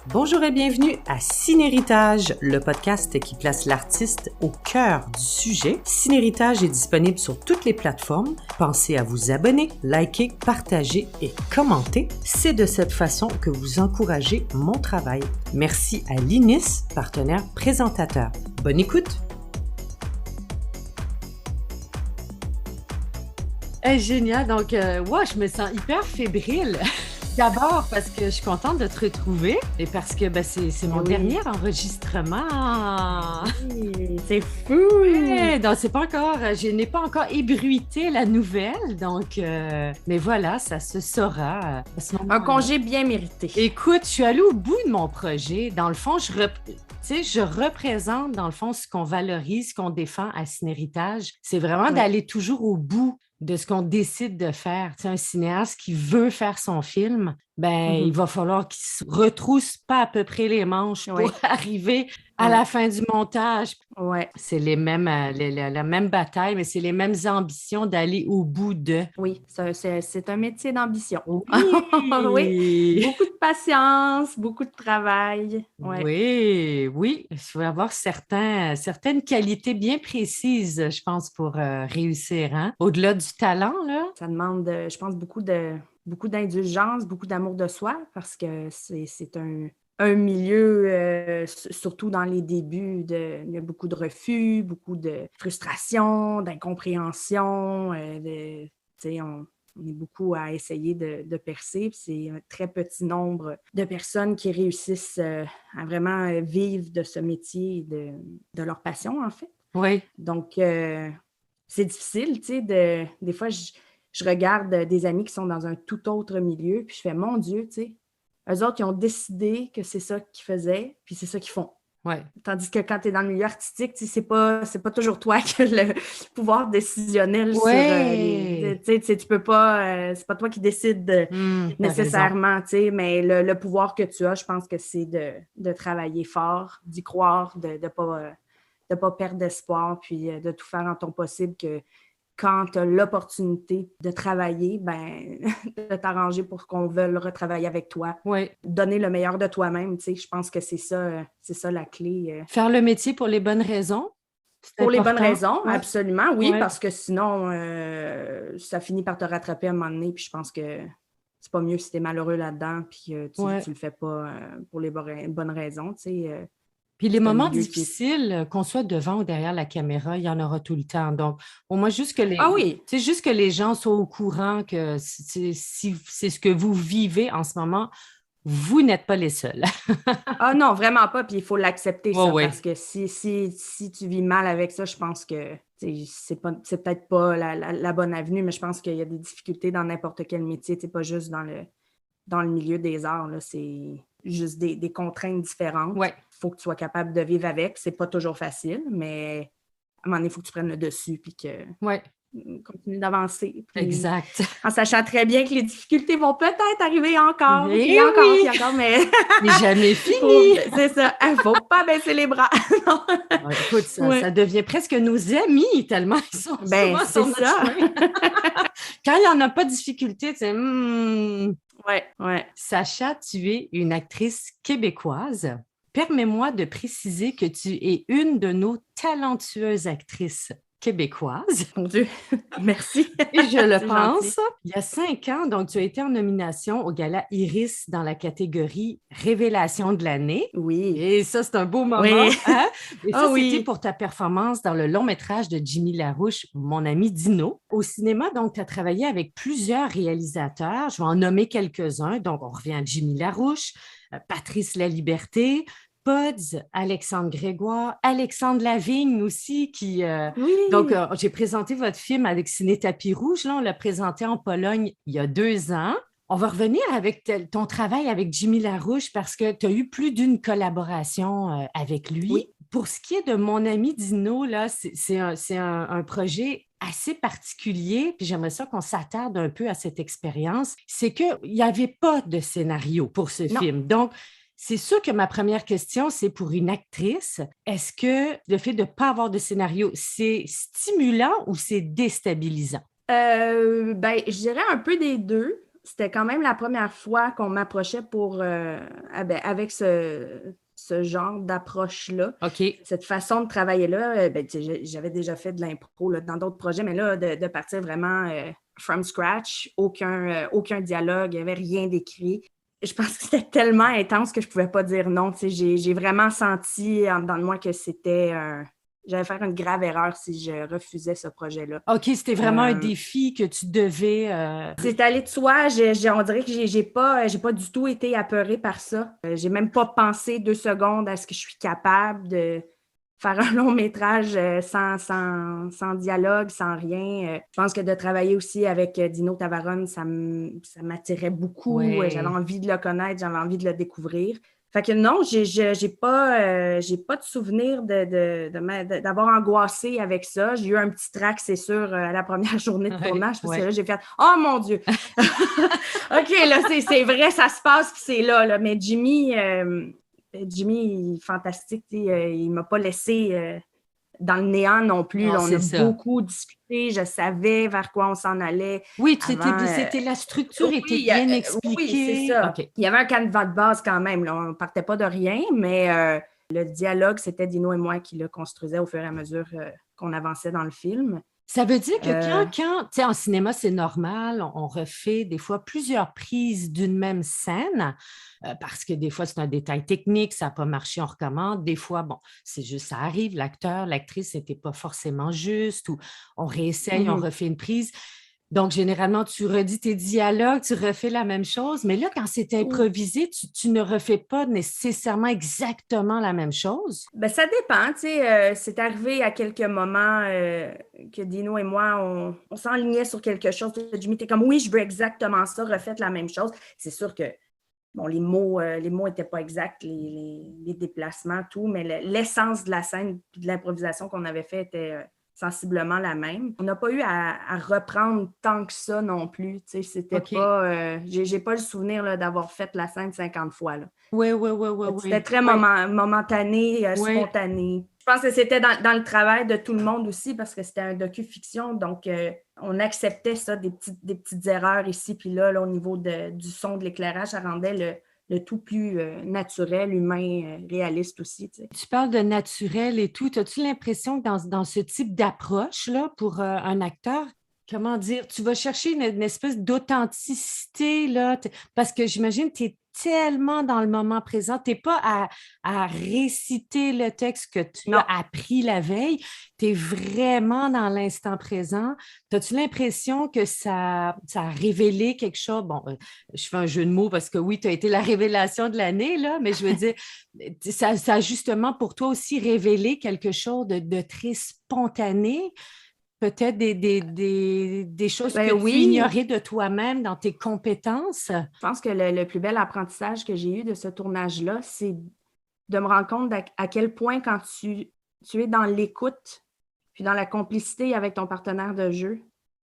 Bonjour et bienvenue à Cinéritage, le podcast qui place l'artiste au cœur du sujet. Cinéritage est disponible sur toutes les plateformes. Pensez à vous abonner, liker, partager et commenter. C'est de cette façon que vous encouragez mon travail. Merci à l'INIS, partenaire présentateur. Bonne écoute! Génial, donc je me sens hyper fébrile. D'abord parce que je suis contente de te retrouver et parce que c'est mon dernier enregistrement. Oui, c'est fou! Ouais, donc c'est pas encore, je n'ai pas encore ébruité la nouvelle, donc mais voilà, ça se saura à ce moment-là. Un congé bien mérité. Écoute, je suis allée au bout de mon projet. Dans le fond, je représente dans le fond ce qu'on valorise, ce qu'on défend à Cinéritage. C'est vraiment d'aller toujours au bout de ce qu'on décide de faire. Tu sais, un cinéaste qui veut faire son film, il va falloir qu'il se retrousse pas à peu près les manches pour arriver à la fin du montage. Ouais. C'est les mêmes, la même bataille, mais c'est les mêmes ambitions d'aller au bout de. Oui, c'est un métier d'ambition. Oui! Oui, beaucoup de patience, beaucoup de travail. Ouais. Oui. Il faut avoir certaines qualités bien précises, je pense, pour réussir. Hein? Au-delà du talent, là. Ça demande, je pense, beaucoup d'indulgence, beaucoup d'amour de soi, parce que c'est un milieu, surtout dans les débuts, il y a beaucoup de refus, beaucoup de frustration, d'incompréhension. On est beaucoup à essayer de percer. C'est un très petit nombre de personnes qui réussissent à vraiment vivre de ce métier et de leur passion, en fait. Oui. Donc, c'est difficile, tu sais, des fois, je regarde des amis qui sont dans un tout autre milieu, puis je fais, mon Dieu, tu sais, eux autres, ils ont décidé que c'est ça qu'ils faisaient, puis c'est ça qu'ils font. Ouais. Tandis que quand tu es dans le milieu artistique, c'est pas toujours toi qui as le pouvoir décisionnel sur tu peux pas, c'est pas toi qui décides nécessairement, mais le pouvoir que tu as, je pense que c'est de travailler fort, d'y croire, de pas perdre d'espoir, puis de tout faire en ton possible que quand tu as l'opportunité de travailler, de t'arranger pour qu'on veuille retravailler avec toi. Oui. Donner le meilleur de toi-même, je pense que c'est ça la clé. Faire le métier pour les bonnes raisons. Pour les bonnes raisons, absolument, oui, Ouais. parce que sinon, ça finit par te rattraper à un moment donné, puis je pense que c'est pas mieux si tu es malheureux là-dedans, puis tu le fais pas pour les bonnes raisons, Puis les moments difficiles, qu'on soit devant ou derrière la caméra, il y en aura tout le temps. Donc, au moins, juste que les gens soient au courant que si c'est ce que vous vivez en ce moment, vous n'êtes pas les seuls. Ah non, vraiment pas. Puis il faut l'accepter, parce que si tu vis mal avec ça, je pense que c'est peut-être pas la bonne avenue, mais je pense qu'il y a des difficultés dans n'importe quel métier, pas juste dans le milieu des arts, là, c'est juste des contraintes différentes. Ouais. Il faut que tu sois capable de vivre avec. C'est pas toujours facile, mais à un moment donné, il faut que tu prennes le dessus puis que continue d'avancer. Puis, exact. En sachant très bien que les difficultés vont peut-être arriver encore, encore, mais jamais fini. C'est ça. Il ne faut pas baisser les bras. Écoute, ça devient presque nos amis tellement ils sont souvent sur notre chemin. Quand il n'y en a pas de difficulté, tu sais, Ouais. Sacha, tu es une actrice québécoise. Permets-moi de préciser que tu es une de nos talentueuses actrices québécoises. Mon Dieu, merci. Et je le pense. Gentil. Il y a 5 ans, donc tu as été en nomination au Gala Iris dans la catégorie Révélation de l'année. Oui. Et ça, c'est un beau moment. Oui. Hein? Et ça, c'était pour ta performance dans le long-métrage de Jimmy Larouche, Mon ami Dino. Au cinéma, donc, tu as travaillé avec plusieurs réalisateurs. Je vais en nommer quelques-uns. Donc, on revient à Jimmy Larouche, Patrice Laliberté, Pods, Alexandre Grégoire, Alexandre Lavigne aussi, qui... Donc, j'ai présenté votre film avec Ciné Tapis Rouge. Là, on l'a présenté en Pologne il y a 2 ans. On va revenir avec ton travail avec Jimmy Larouche parce que tu as eu plus d'une collaboration avec lui. Oui. Pour ce qui est de Mon ami Dino, là, c'est un projet assez particulier, puis j'aimerais ça qu'on s'attarde un peu à cette expérience. C'est qu'il n'y avait pas de scénario pour ce film. Donc, c'est sûr que ma première question, c'est pour une actrice. Est-ce que le fait de ne pas avoir de scénario, c'est stimulant ou c'est déstabilisant? Je dirais un peu des deux. c'était quand même la première fois qu'on m'approchait avec ce genre d'approche-là. OK. Cette façon de travailler-là, j'avais déjà fait de l'impro là, dans d'autres projets, mais là, de partir vraiment from scratch, aucun dialogue, il n'y avait rien d'écrit. Je pense que c'était tellement intense que je ne pouvais pas dire non. J'ai vraiment senti en dedans de moi que j'allais faire une grave erreur si je refusais ce projet-là. OK, c'était vraiment un défi que tu devais... C'est allé de soi. On dirait que j'ai pas du tout été apeurée par ça. J'ai même pas pensé 2 secondes à ce que je suis capable de faire un long métrage sans dialogue, sans rien. Je pense que de travailler aussi avec Dino Tavarone, ça m'attirait beaucoup. Ouais. J'avais envie de le connaître, j'avais envie de le découvrir. Fait que non, j'ai pas de souvenir d'avoir angoissé avec ça. J'ai eu un petit trac, c'est sûr, à la première journée de tournage, parce que là, j'ai fait « Oh mon Dieu! » OK, là, c'est vrai, ça se passe, puis c'est là. Mais Jimmy, il est fantastique. Il ne m'a pas laissé dans le néant non plus. Non, on a beaucoup discuté. Je savais vers quoi on s'en allait. Oui, la structure était bien expliquée. Oui, c'est ça. Okay. Il y avait un canevas de base quand même. Là. On ne partait pas de rien, mais le dialogue, c'était Dino et moi qui le construisaient au fur et à mesure qu'on avançait dans le film. Ça veut dire que quand tu sais, en cinéma, c'est normal, on refait des fois plusieurs prises d'une même scène parce que des fois, c'est un détail technique, ça n'a pas marché, on recommande. Des fois, bon, c'est juste, ça arrive, l'acteur, l'actrice n'était pas forcément juste ou on réessaye, on refait une prise. Donc, généralement, tu redis tes dialogues, tu refais la même chose, mais là, quand c'est improvisé, tu ne refais pas nécessairement exactement la même chose? Ben, ça dépend, tu sais, c'est arrivé à quelques moments que Dino et moi, on s'enlignait sur quelque chose. Jimmy était comme, oui, je veux exactement ça, refaites la même chose. C'est sûr que, bon, les mots n'étaient pas exacts, les déplacements, tout, mais l'essence de la scène et de l'improvisation qu'on avait fait était sensiblement la même. On n'a pas eu à reprendre tant que ça non plus. C'était pas... j'ai pas le souvenir là, d'avoir fait la scène 50 fois. Oui. C'était très momentané, spontané. Je pense que c'était dans le travail de tout le monde aussi parce que c'était un docu-fiction. Donc, on acceptait ça, des petites erreurs ici puis là, au niveau du son, de l'éclairage. Ça rendait le tout plus naturel, humain, réaliste aussi. Tu sais. Tu parles de naturel et tout. As-tu l'impression que dans ce type d'approche-là, pour un acteur, comment dire, tu vas chercher une espèce d'authenticité, là, parce que j'imagine que tu es tellement dans le moment présent, tu n'es pas à réciter le texte que tu as appris la veille, tu es vraiment dans l'instant présent. As-tu l'impression que ça a révélé quelque chose? Bon, je fais un jeu de mots parce que oui, tu as été la révélation de l'année, là, mais je veux dire, ça a justement pour toi aussi révélé quelque chose de très spontané. Peut-être des choses que tu ignorais de toi-même dans tes compétences? Je pense que le plus bel apprentissage que j'ai eu de ce tournage-là, c'est de me rendre compte à quel point quand tu es dans l'écoute puis dans la complicité avec ton partenaire de jeu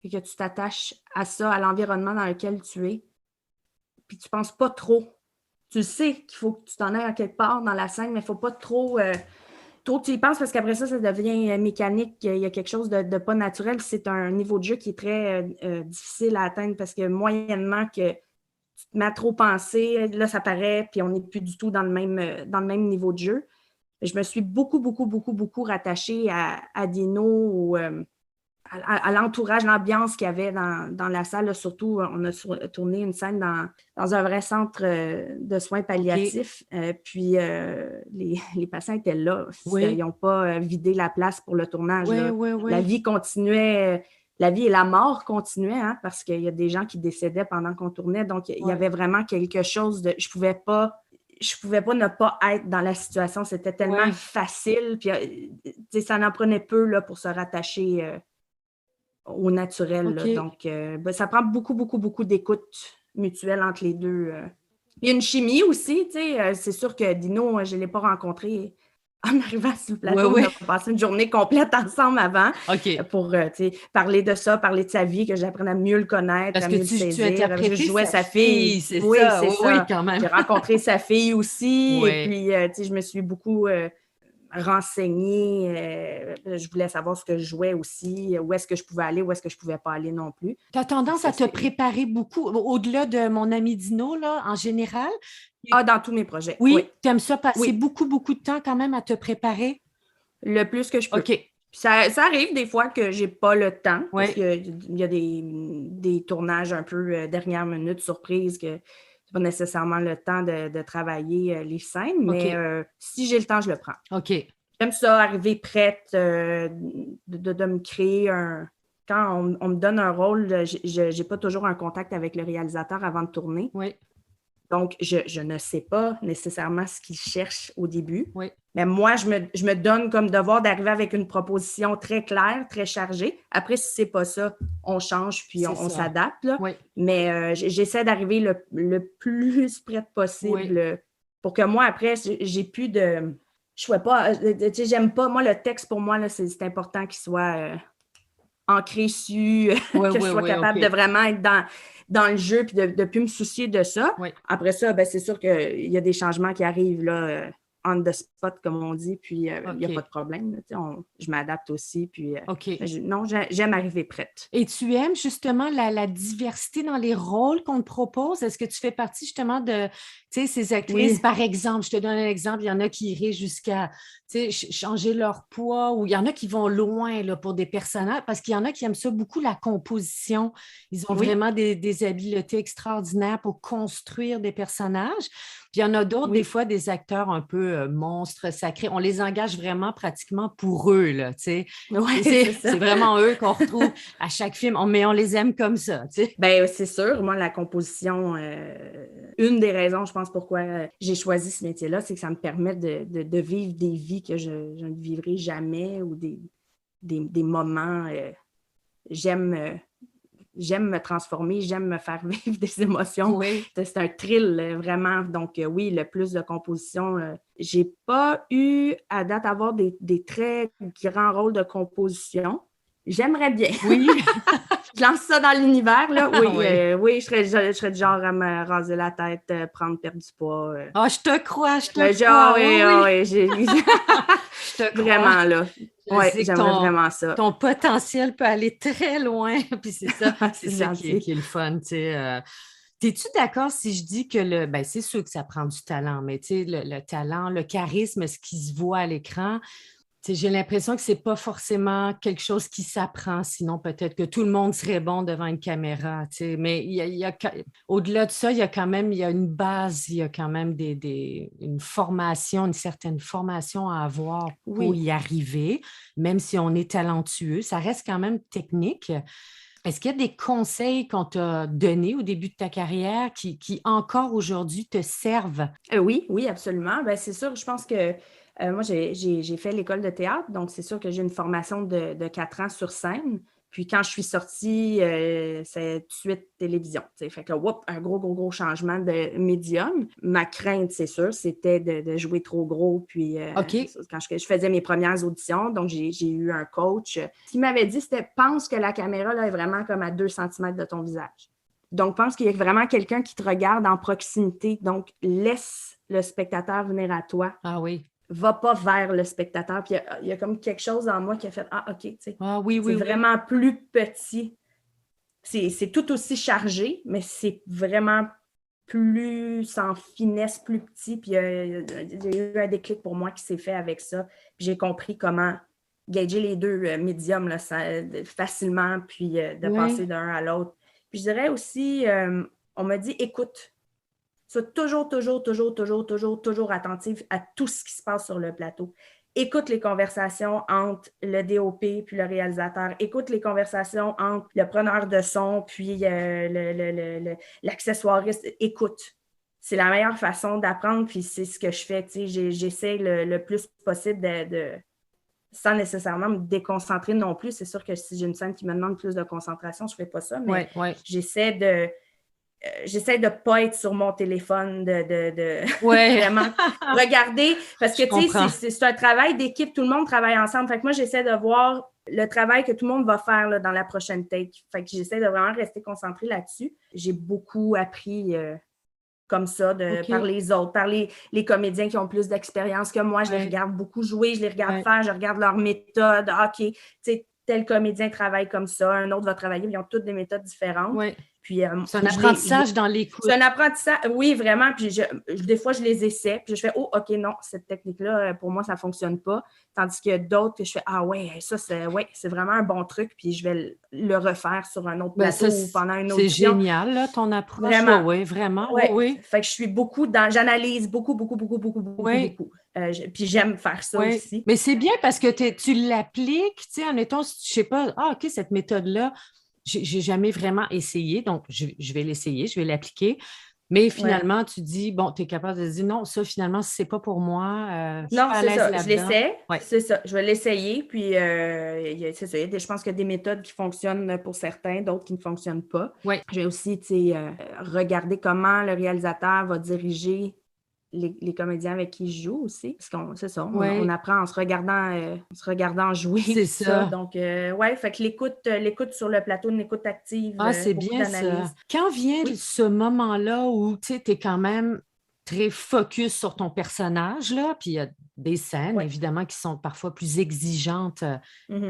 et que tu t'attaches à ça, à l'environnement dans lequel tu es, puis tu ne penses pas trop. Tu sais qu'il faut que tu t'en ailles à quelque part dans la scène, mais il ne faut pas trop tu y penses parce qu'après ça devient mécanique. Il y a quelque chose de pas naturel. C'est un niveau de jeu qui est très difficile à atteindre parce que moyennement que tu te mets à trop penser, là, ça paraît, puis on n'est plus du tout dans le même niveau de jeu. Je me suis beaucoup rattachée à Dino ou à l'entourage, l'ambiance qu'il y avait dans la salle. Là, surtout, on a tourné une scène dans un vrai centre de soins palliatifs. Puis, les patients étaient là. Ils n'ont pas vidé la place pour le tournage. La vie continuait. La vie et la mort continuaient, hein, parce qu'il y a des gens qui décédaient pendant qu'on tournait. Donc, il y avait vraiment quelque chose de... Je pouvais pas ne pas être dans la situation. C'était tellement facile. Puis, ça n'en prenait peu là, pour se rattacher... au naturel. Là. Donc, ça prend beaucoup d'écoute mutuelle entre les deux. Il y a une chimie aussi, tu sais. C'est sûr que Dino, je ne l'ai pas rencontré en arrivant sur le plateau. On a passé une journée complète ensemble avant pour parler de ça, parler de sa vie, que j'apprenne à mieux le connaître, à mieux le saisir. Je jouais sa fille. C'est ça. Quand même. J'ai rencontré sa fille aussi. Et puis, je me suis beaucoup... renseigner. Je voulais savoir ce que je jouais aussi, où est-ce que je pouvais aller, où est-ce que je ne pouvais pas aller non plus. Tu as tendance à te préparer beaucoup, au-delà de mon ami Dino, là, en général? Dans tous mes projets. Oui. Tu aimes ça passer beaucoup, beaucoup de temps quand même à te préparer? Le plus que je peux. OK. Ça arrive des fois que j'ai pas le temps, parce qu'il y a des tournages un peu dernière minute, surprise, que c'est pas nécessairement le temps de travailler les scènes, mais si j'ai le temps, je le prends. OK. J'aime ça, arriver prête, de me créer un... Quand on me donne un rôle, je n'ai pas toujours un contact avec le réalisateur avant de tourner. Oui. Donc, je ne sais pas nécessairement ce qu'il cherche au début. Oui. Mais moi, je me donne comme devoir d'arriver avec une proposition très claire, très chargée. Après, si ce n'est pas ça, on change puis on s'adapte. Là. Oui. Mais j'essaie d'arriver le plus près possible pour que moi, après, j'ai plus de... Je ne sais pas, j'aime pas... Moi, le texte, pour moi, là, c'est important qu'il soit ancré dessus, que je sois capable de vraiment être dans le jeu puis de ne plus me soucier de ça. Oui. Après ça, c'est sûr qu'il y a des changements qui arrivent là, on the spot, comme on dit, puis il n'y a pas de problème. Je m'adapte aussi. Puis, j'aime arriver prête. Et tu aimes justement la diversité dans les rôles qu'on te propose? Est-ce que tu fais partie justement de ces actrices? Par exemple, je te donne un exemple, il y en a qui iraient jusqu'à changer leur poids, ou il y en a qui vont loin là, pour des personnages, parce qu'il y en a qui aiment ça beaucoup, la composition. Ils ont vraiment des habiletés extraordinaires pour construire des personnages. Puis il y en a d'autres, des fois, des acteurs un peu monstres sacrés. On les engage vraiment pratiquement pour eux, là, tu sais. C'est vraiment eux qu'on retrouve à chaque film, mais on les aime comme ça, tu sais. C'est sûr. Moi, la composition, une des raisons, je pense, pourquoi j'ai choisi ce métier-là, c'est que ça me permet de vivre des vies que je ne vivrai jamais, ou des moments. J'aime me transformer, j'aime me faire vivre des émotions. Oui. C'est un thrill, vraiment. Donc, le plus de composition. J'ai pas eu, à date, à avoir des très grands rôles de composition. J'aimerais bien. Oui. Je lance ça dans l'univers, là. Oui, je serais du genre à me raser la tête, perdre du poids. Je te crois, je te crois. Oui. Je te crois. Vraiment, là. Oui, j'aimerais vraiment ça. Ton potentiel peut aller très loin, puis c'est ça, c'est ça qui est le fun, tu sais. Es-tu d'accord si je dis que c'est sûr que ça prend du talent, mais tu sais, le talent, le charisme, ce qui se voit à l'écran, j'ai l'impression que c'est pas forcément quelque chose qui s'apprend, sinon peut-être que tout le monde serait bon devant une caméra, mais au-delà de ça, il y a une base, il y a quand même une formation, une certaine formation à avoir pour y arriver, même si on est talentueux, ça reste quand même technique. Est-ce qu'il y a des conseils qu'on t'a donnés au début de ta carrière qui encore aujourd'hui te servent? Oui, absolument. C'est sûr, je pense que moi, j'ai fait l'école de théâtre, donc c'est sûr que j'ai une formation de 4 ans sur scène. Puis quand je suis sortie, c'est tout de suite télévision. Fait que, un gros changement de médium. Ma crainte, c'est sûr, c'était de jouer trop gros. Puis quand je faisais mes premières auditions, donc j'ai eu un coach qui m'avait dit, c'était « Pense que la caméra là, est vraiment comme à 2 cm de ton visage. Donc, pense qu'il y a vraiment quelqu'un qui te regarde en proximité. Donc, laisse le spectateur venir à toi. » Ah oui. Va pas vers le spectateur. Puis il y a comme quelque chose en moi qui a fait « Ah, OK, tu sais. » Oui. Vraiment plus petit. C'est tout aussi chargé, mais c'est vraiment plus en finesse, plus petit. Puis il y a eu un déclic pour moi qui s'est fait avec ça. Puis j'ai compris comment gager les deux médiums là, facilement, puis de passer d'un à l'autre. Puis je dirais aussi, on m'a dit « Écoute. » Sois toujours attentif à tout ce qui se passe sur le plateau. Écoute les conversations entre le DOP puis le réalisateur. Écoute les conversations entre le preneur de son puis l'accessoiriste. Écoute. C'est la meilleure façon d'apprendre, puis c'est ce que je fais. J'essaie le plus possible sans nécessairement me déconcentrer non plus. C'est sûr que si j'ai une scène qui me demande plus de concentration, je ne fais pas ça, mais j'essaie de ne pas être sur mon téléphone, de vraiment regarder. Parce que, tu sais, c'est un travail d'équipe. Tout le monde travaille ensemble. Fait que moi, j'essaie de voir le travail que tout le monde va faire là, dans la prochaine take. Fait que j'essaie de vraiment rester concentrée là-dessus. J'ai beaucoup appris comme ça, par les autres, par les comédiens qui ont plus d'expérience que moi. Je les regarde beaucoup jouer, je les regarde faire, je regarde leur méthode. OK, tu sais, tel comédien travaille comme ça, un autre va travailler, ils ont toutes des méthodes différentes. Oui. Puis, c'est un apprentissage dans l'écoute. C'est un apprentissage, oui, vraiment. Puis des fois, je les essaie, puis je fais « Oh, OK, non, cette technique-là, pour moi, ça ne fonctionne pas. » Tandis qu'il y a d'autres que je fais « Ah ouais, ça, c'est vraiment un bon truc. » Puis je vais le refaire sur un autre plateau ou pendant une audition. C'est génial, là, ton approche. Vraiment. Oui, vraiment. Ouais. Oui. Fait que je suis beaucoup dans... J'analyse beaucoup. Puis j'aime faire ça aussi. Mais c'est bien parce que tu l'appliques, tu sais, admettons, je ne sais pas, OK, cette méthode-là, j'ai jamais vraiment essayé, donc je vais l'essayer, je vais l'appliquer. Mais finalement, tu dis, bon, tu es capable de dire, non, ça, finalement, c'est pas pour moi. Non, c'est ça. Je l'essaie. C'est ça. Je vais l'essayer. Puis, c'est ça. Je pense qu'il y a des méthodes qui fonctionnent pour certains, d'autres qui ne fonctionnent pas. Je vais aussi, tu sais, regarder comment le réalisateur va diriger les comédiens avec qui je joue aussi. Parce qu'on, c'est ça, on apprend en se regardant jouer. C'est ça. Donc, fait que l'écoute sur le plateau, une écoute active. C'est bien ça. Quand vient ce moment-là où tu es quand même très focus sur ton personnage, là, puis il y a des scènes, évidemment, qui sont parfois plus exigeantes à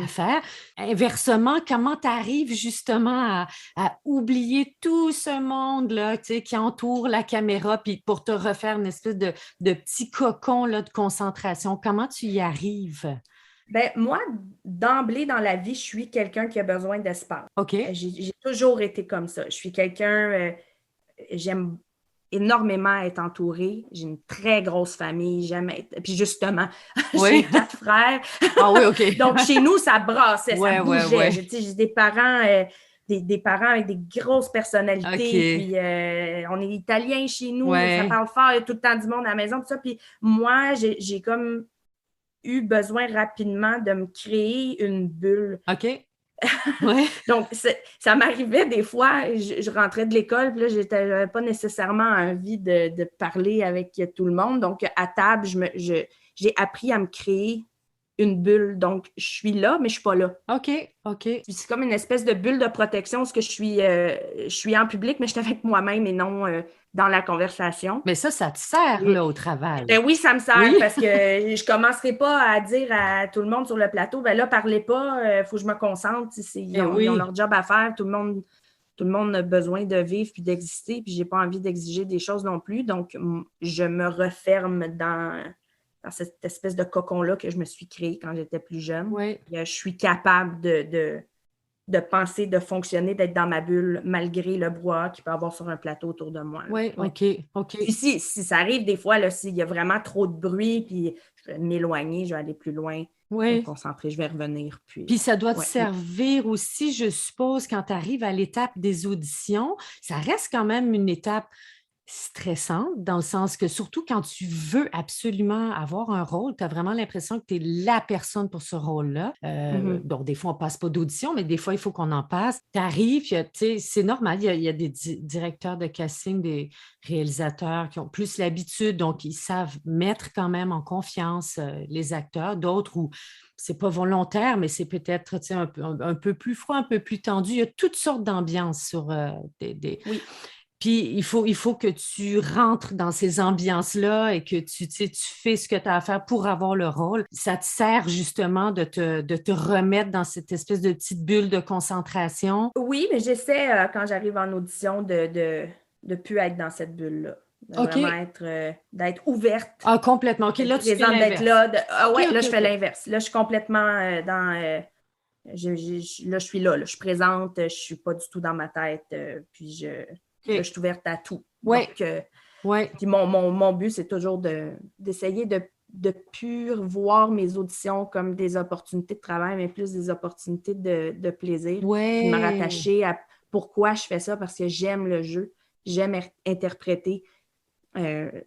faire. Inversement, comment tu arrives justement à oublier tout ce monde-là, tu sais, qui entoure la caméra, puis pour te refaire une espèce de petit cocon là, de concentration? Comment tu y arrives? Ben, moi, d'emblée dans la vie, je suis quelqu'un qui a besoin d'espace. OK. J'ai toujours été comme ça. Je suis quelqu'un, j'aime énormément être entourée. J'ai une très grosse famille. J'aime être... Puis justement, j'ai 4 frères. Ah oui, OK. Donc, chez nous, ça brassait, ça bougeait. J'ai des parents... Des parents avec des grosses personnalités, puis on est italien chez nous, ça parle fort, il y a tout le temps du monde à la maison, tout ça. Puis moi, j'ai comme eu besoin rapidement de me créer une bulle. OK. Donc, ça m'arrivait des fois, je rentrais de l'école, puis là, j'avais pas nécessairement envie de parler avec tout le monde. Donc, à table, j'ai appris à me créer une bulle. Donc, je suis là, mais je suis pas là. OK. C'est comme une espèce de bulle de protection, parce que je suis en public, mais je suis avec moi-même et non dans la conversation. Mais ça te sert là, au travail. Ben oui, ça me sert parce que je commencerai pas à dire à tout le monde sur le plateau, ben là, parlez pas, faut que je me concentre. Ils ont leur job à faire, tout le monde a besoin de vivre puis d'exister, puis j'ai pas envie d'exiger des choses non plus. Donc, je me referme dans cette espèce de cocon-là que je me suis créé quand j'étais plus jeune. Je suis capable de penser, de fonctionner, d'être dans ma bulle, malgré le brouhaha qu'il peut y avoir sur un plateau autour de moi. OK. Puis si ça arrive des fois, là, s'il y a vraiment trop de bruit, puis je vais m'éloigner, je vais aller plus loin, me concentrer, je vais revenir. Puis ça doit te servir aussi, je suppose, quand tu arrives à l'étape des auditions. Ça reste quand même une étape stressante, dans le sens que surtout quand tu veux absolument avoir un rôle, tu as vraiment l'impression que tu es la personne pour ce rôle-là. Donc, des fois, on ne passe pas d'audition, mais des fois, il faut qu'on en passe. Tu arrives, c'est normal, il y a des directeurs de casting, des réalisateurs qui ont plus l'habitude, donc ils savent mettre quand même en confiance les acteurs. D'autres où c'est pas volontaire, mais c'est peut-être un peu plus froid, un peu plus tendu. Il y a toutes sortes d'ambiances sur des... Oui. Puis, il faut que tu rentres dans ces ambiances-là et que tu fais ce que tu as à faire pour avoir le rôle. Ça te sert justement de te remettre dans cette espèce de petite bulle de concentration. Oui, mais j'essaie, quand j'arrive en audition, de plus être dans cette bulle-là. Vraiment d'être ouverte. Ah, complètement. OK, là, tu fais l'inverse. Là, je fais l'inverse. Là, je suis complètement dans... là, je suis là. Je suis présente. Je ne suis pas du tout dans ma tête. Puis Là, je suis ouverte à tout. Donc, puis mon but, c'est toujours d'essayer de plus voir mes auditions comme des opportunités de travail, mais plus des opportunités de plaisir. De me rattacher à pourquoi je fais ça, parce que j'aime le jeu, j'aime interpréter.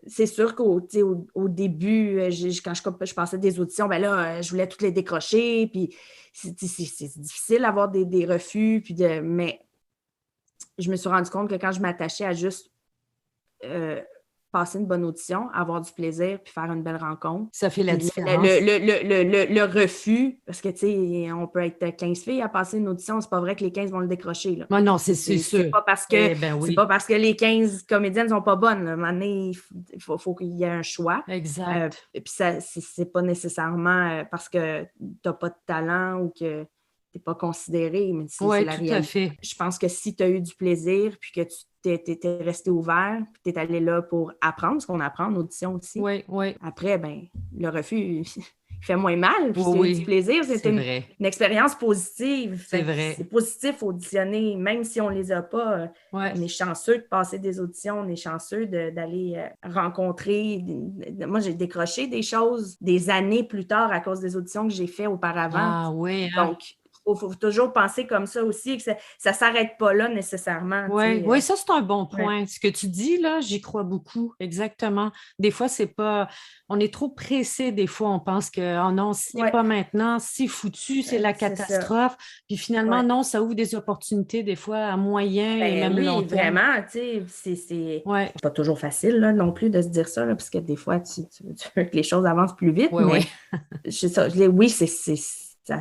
C'est sûr qu'au début, quand je passais des auditions, ben là, je voulais toutes les décrocher, puis c'est difficile d'avoir des refus, mais je me suis rendu compte que quand je m'attachais à juste passer une bonne audition, avoir du plaisir, puis faire une belle rencontre. Ça fait la différence. Le refus, parce que, tu sais, on peut être 15 filles à passer une audition, c'est pas vrai que les 15 vont le décrocher, là. Non, c'est sûr. C'est pas parce que les 15 comédiennes sont pas bonnes, là. À un moment donné, il faut qu'il y ait un choix. Exact. Et puis c'est pas nécessairement parce que t'as pas de talent ou que t'es pas considéré, mais c'est la réalité. À fait. Je pense que si tu as eu du plaisir, puis que tu t'es resté ouvert, puis tu es allé là pour apprendre, ce qu'on apprend en audition aussi. Oui. Après, ben le refus, il fait moins mal, puis tu as eu du plaisir. C'est une expérience positive. C'est vrai. C'est positif auditionner, même si on les a pas. On est chanceux de passer des auditions, on est chanceux d'aller rencontrer. Moi, j'ai décroché des choses des années plus tard à cause des auditions que j'ai fait auparavant. Ah oui, hein? Donc, il faut toujours penser comme ça aussi, que ça ne s'arrête pas là nécessairement. Oui, ça, c'est un bon point. Ce que tu dis, là, j'y crois beaucoup. Exactement. Des fois, c'est pas... On est trop pressé, des fois, on pense que, oh non, si c'est pas maintenant, c'est foutu, c'est la catastrophe. Puis finalement, non, ça ouvre des opportunités, des fois, à moyen et même long terme. Vraiment, tu sais, c'est pas toujours facile, là, non plus, de se dire ça, là, parce que des fois, tu veux que les choses avancent plus vite, mais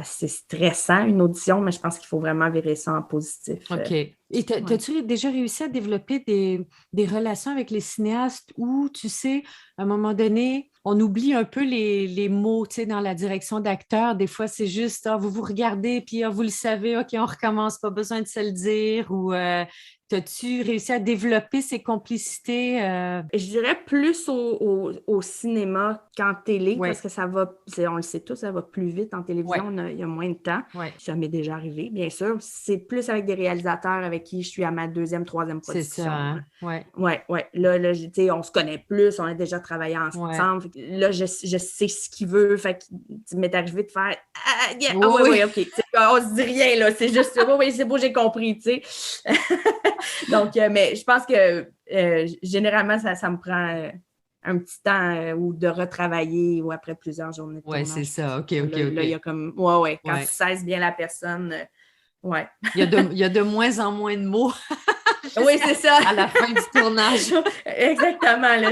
c'est stressant, une audition, mais je pense qu'il faut vraiment virer ça en positif. OK. Et as-tu déjà réussi à développer des relations avec les cinéastes où, tu sais, à un moment donné, on oublie un peu les mots, tu sais, dans la direction d'acteur. Des fois, c'est juste, vous vous regardez, puis vous le savez, OK, on recommence, pas besoin de se le dire. Ou as-tu réussi à développer ces complicités? Je dirais plus au cinéma qu'en télé, parce que ça va, on le sait tous, ça va plus vite en télévision, il y a moins de temps. Ça m'est déjà arrivé, bien sûr. C'est plus avec des réalisateurs avec qui je suis à ma deuxième, troisième production. C'est ça, hein? Ouais. Là, on se connaît plus, on a déjà travaillé ensemble. Là, je sais ce qu'il veut. Fait que m'est arrivé de faire OK. On se dit rien, là. C'est juste, c'est beau, j'ai compris, tu sais. Donc, mais je pense que généralement, ça me prend un petit temps ou de retravailler ou après plusieurs journées de tournage. Oui, c'est ça. OK. Là, il y a comme, quand tu cesses bien la personne, il y a de moins en moins de mots. Oui, c'est ça. À la fin du tournage. Exactement. Là.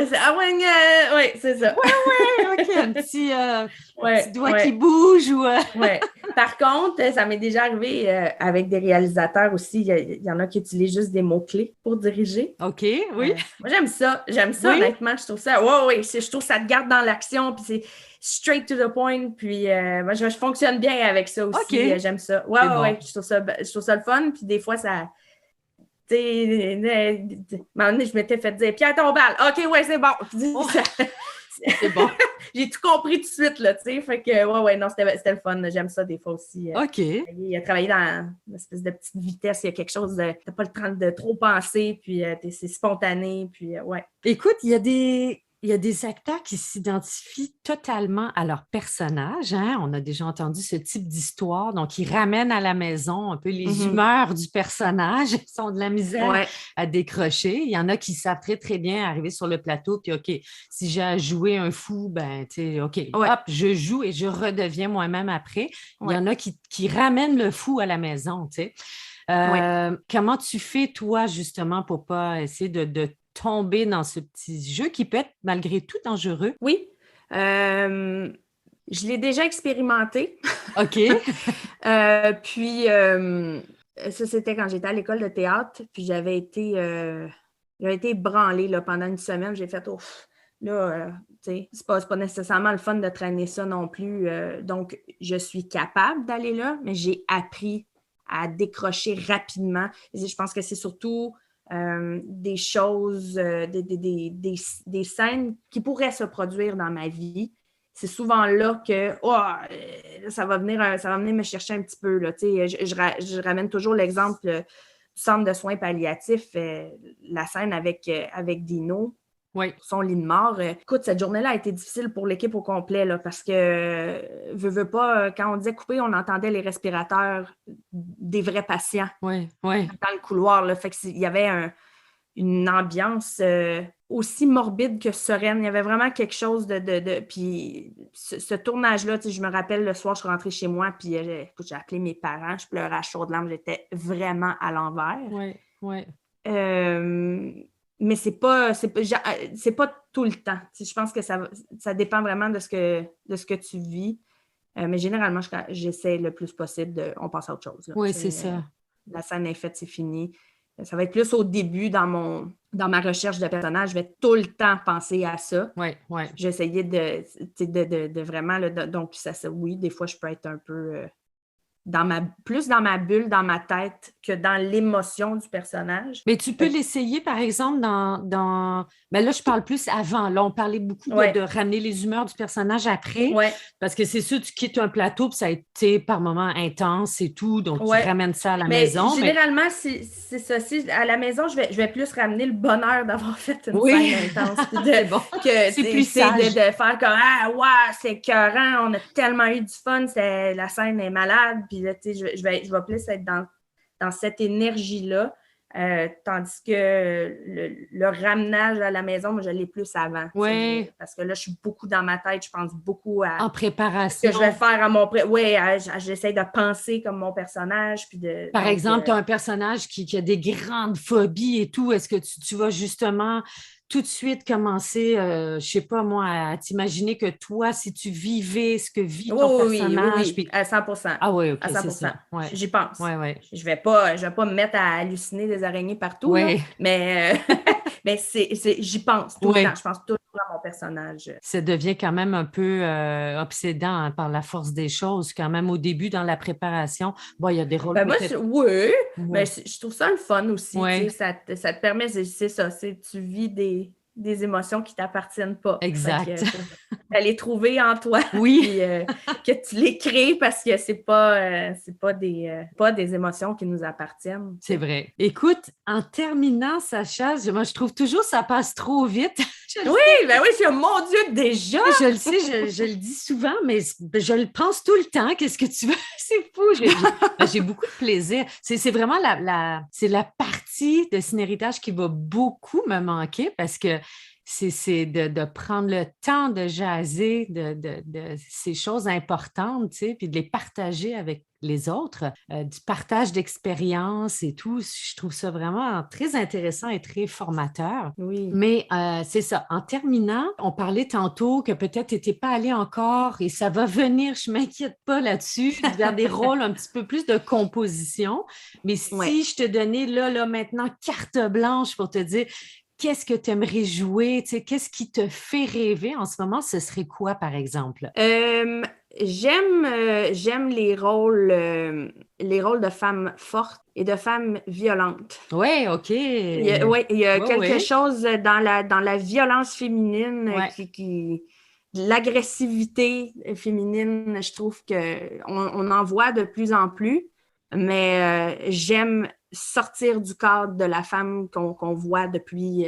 C'est ça. OK. Un petit doigt qui bouge. Par contre, ça m'est déjà arrivé avec des réalisateurs aussi. Il y en a qui utilisent juste des mots-clés pour diriger. OK, oui. Moi, j'aime ça. Honnêtement. Je trouve ça. Je trouve que ça te garde dans l'action. Puis c'est straight to the point. Puis moi, je fonctionne bien avec ça aussi. Okay. J'aime ça. Je trouve ça le fun. Puis des fois, ça. À un moment donné, je m'étais fait dire Pierre Tombal, OK, c'est bon. C'est bon. J'ai tout compris tout de suite, là, tu sais. Fait que, non, c'était le fun. J'aime ça des fois aussi. OK. Il a travaillé dans une espèce de petite vitesse. Il y a quelque chose de. T'as pas le temps de trop penser, puis c'est spontané, puis Écoute, il y a des acteurs qui s'identifient totalement à leur personnage. Hein? On a déjà entendu ce type d'histoire. Donc, ils ramènent à la maison un peu les humeurs du personnage. Ils ont de la misère à décrocher. Il y en a qui savent très, très bien arriver sur le plateau. Puis, OK, si j'ai à jouer un fou, ben, tu sais, OK, hop, je joue et je redeviens moi-même après. Il y en a qui ramènent le fou à la maison, tu sais. Comment tu fais, toi, justement, pour pas essayer de tomber dans ce petit jeu qui peut être malgré tout dangereux? Oui. Je l'ai déjà expérimenté. OK. Puis, ça, c'était quand j'étais à l'école de théâtre. Puis, j'avais été ébranlée là, pendant une semaine. J'ai fait, là, tu sais, c'est pas nécessairement le fun de traîner ça non plus. Donc, je suis capable d'aller là, mais j'ai appris à décrocher rapidement. Je pense que c'est surtout des choses, des scènes qui pourraient se produire dans ma vie. C'est souvent là que ça va venir me chercher un petit peu. Là, je ramène toujours l'exemple du centre de soins palliatifs, la scène avec Dino. Son lit de mort. Écoute, cette journée-là a été difficile pour l'équipe au complet là, parce que, veux pas, quand on disait couper, on entendait les respirateurs des vrais patients dans le couloir. Là. Fait qu'il y avait une ambiance aussi morbide que sereine. Il y avait vraiment quelque chose de puis ce tournage-là, je me rappelle, le soir, je suis rentrée chez moi, puis j'ai appelé mes parents, je pleurais à chaudes larmes, j'étais vraiment à l'envers. mais c'est pas tout le temps. Je pense que ça dépend vraiment de ce que tu vis. Mais généralement, j'essaie le plus possible on passe à autre chose. Oui, c'est ça. La scène est faite, c'est fini. Ça va être plus au début dans ma recherche de personnage. Je vais tout le temps penser à ça. Oui. J'ai essayé de vraiment... donc, oui, des fois, je peux être un peu... plus dans ma bulle, dans ma tête, que dans l'émotion du personnage. Mais tu peux l'essayer, par exemple, Ben là, je parle plus avant. Là, on parlait beaucoup de ramener les humeurs du personnage après. Ouais. Parce que c'est sûr, tu quittes un plateau, puis ça a été par moments intense et tout. Donc, tu ramènes ça à la maison. Généralement, c'est ça. À la maison, je vais plus ramener le bonheur d'avoir fait une scène intense. C'est plus sage. De faire comme « Ah, ouais, c'est écœurant, on a tellement eu du fun, la scène est malade. » Puis là, tu sais, je vais plus être dans cette énergie-là. Tandis que le ramenage à la maison, moi, je l'ai plus avant. Oui. Parce que là, je suis beaucoup dans ma tête, je pense beaucoup à... En préparation. Ce que je vais faire à mon... Oui, j'essaie de penser comme mon personnage. Puis Par exemple, tu as un personnage qui a des grandes phobies et tout. Est-ce que tu vas justement... tout de suite commencer, je ne sais pas moi, à t'imaginer que toi, si tu vivais ce que vit ton personnage... Oui, à 100%. Ah oui, OK, à 100%. c'est ça. Ouais. J'y pense. Ouais. Je vais pas me mettre à halluciner des araignées partout, là, mais j'y pense tout le temps. Je pense toujours à mon personnage. Ça devient quand même un peu obsédant par la force des choses, quand même au début, dans la préparation. Bon, il y a des rôles mais je trouve ça le fun aussi. Ça te permet, c'est ça, tu vis des émotions qui ne t'appartiennent pas. Exact. À les trouver en toi. Oui. Puis, que tu les crées parce que c'est pas des émotions qui nous appartiennent. C'est vrai. Écoute, en terminant, Sacha, moi, je trouve toujours que ça passe trop vite. Mon Dieu, déjà! Je le sais, je le dis souvent, mais je le pense tout le temps. Qu'est-ce que tu veux? C'est fou. J'ai beaucoup de plaisir. C'est vraiment c'est la partie de Ciné-Héritage qui va beaucoup me manquer parce que c'est de prendre le temps de jaser de ces choses importantes, tu sais, puis de les partager avec les autres, du partage d'expériences et tout. Je trouve ça vraiment très intéressant et très formateur. Oui. Mais c'est ça. En terminant, on parlait tantôt que peut-être tu n'étais pas allé encore et ça va venir, je ne m'inquiète pas là-dessus, vers des rôles un petit peu plus de composition. Mais si je te donnais là maintenant carte blanche pour te dire qu'est-ce que tu aimerais jouer, tu sais, qu'est-ce qui te fait rêver en ce moment, ce serait quoi, par exemple? J'aime les rôles de femmes fortes et de femmes violentes. Oui, OK. Il y a quelque chose dans la violence féminine l'agressivité féminine, je trouve qu'on en voit de plus en plus, mais j'aime sortir du cadre de la femme qu'on voit depuis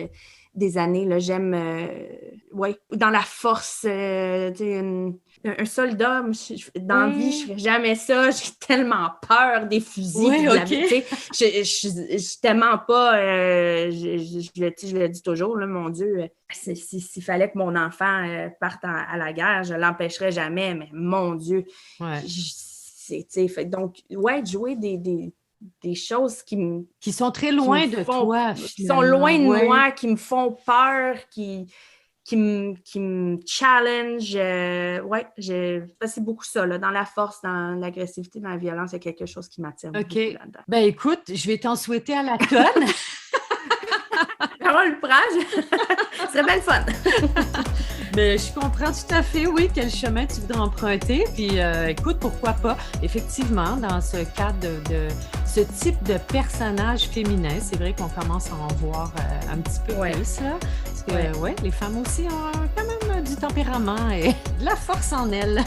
des années. Là. J'aime, dans la force, un soldat, dans la vie, je ne ferais jamais ça. J'ai tellement peur des fusils. Je suis tellement pas... je le dis toujours, là, mon Dieu, s'il fallait que mon enfant parte à la guerre, je ne l'empêcherais jamais, mais mon Dieu. Donc, de jouer des choses qui sont très loin de toi, qui sont loin de moi, qui me font peur, qui me challenge. C'est beaucoup ça, là, dans la force, dans l'agressivité, dans la violence, il y a quelque chose qui m'attire beaucoup là-dedans. Ben écoute, je vais t'en souhaiter à la tonne. Carole Prage, ce serait bien le fun. Mais je comprends tout à fait, oui, quel chemin tu voudrais emprunter. Puis écoute, pourquoi pas, effectivement, dans ce cadre de ce type de personnage féminin, c'est vrai qu'on commence à en voir un petit peu plus, là. Parce que, les femmes aussi ont quand même du tempérament et de la force en elles.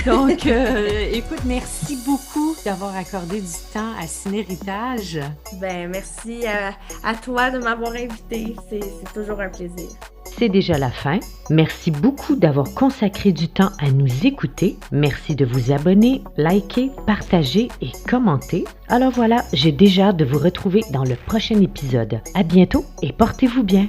Donc, écoute, merci beaucoup d'avoir accordé du temps à Ciné-Héritage. Ben, merci à toi de m'avoir invitée. C'est toujours un plaisir. C'est déjà la fin. Merci beaucoup d'avoir consacré du temps à nous écouter. Merci de vous abonner, liker, partager et commenter. Alors voilà, j'ai déjà hâte de vous retrouver dans le prochain épisode. À bientôt et portez-vous bien.